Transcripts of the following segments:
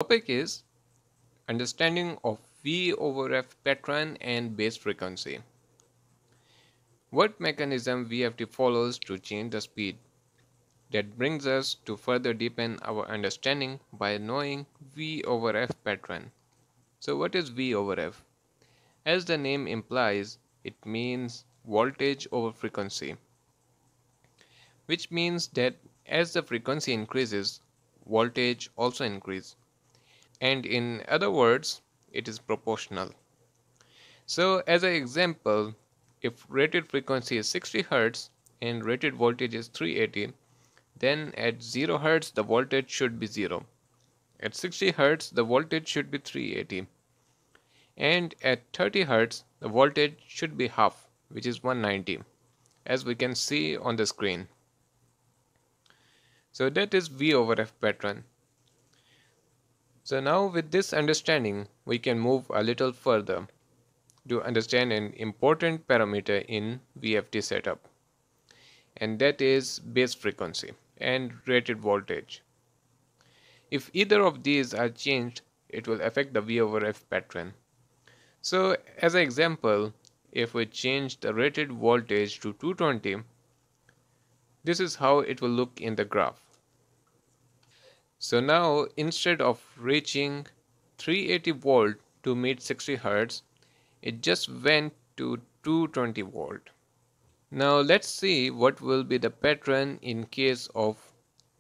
Topic is understanding of V over F pattern and base frequency. What mechanism VFD follows to change the speed? That brings us to further deepen our understanding by knowing V over F pattern. So what is V over F? As the name implies, it means voltage over frequency, which means that as the frequency increases, voltage also increases. And in other words, it is proportional. So as an example, if rated frequency is 60 Hz and rated voltage is 380, then at 0 Hz the voltage should be 0. At 60 Hz the voltage should be 380. And at 30 Hz the voltage should be half, which is 190, as we can see on the screen. So that is V over F pattern. So now with this understanding, we can move a little further to understand an important parameter in VFD setup, and that is base frequency and rated voltage. If either of these are changed, it will affect the V over F pattern. So as an example, if we change the rated voltage to 220, this is how it will look in the graph. So now instead of reaching 380 volt to meet 60 Hz, it just went to 220 volt. Now let's see what will be the pattern in case of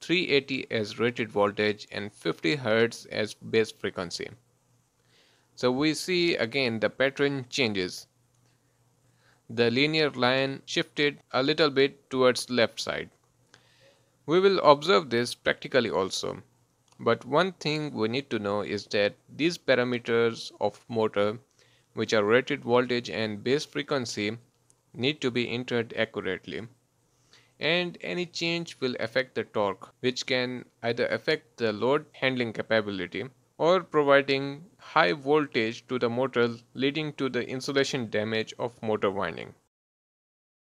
380 as rated voltage and 50 Hz as base frequency. So we see again the pattern changes. The linear line shifted a little bit towards left side. We will observe this practically also. But one thing we need to know is that these parameters of motor, which are rated voltage and base frequency, need to be entered accurately. And any change will affect the torque, which can either affect the load handling capability or providing high voltage to the motor, leading to the insulation damage of motor winding.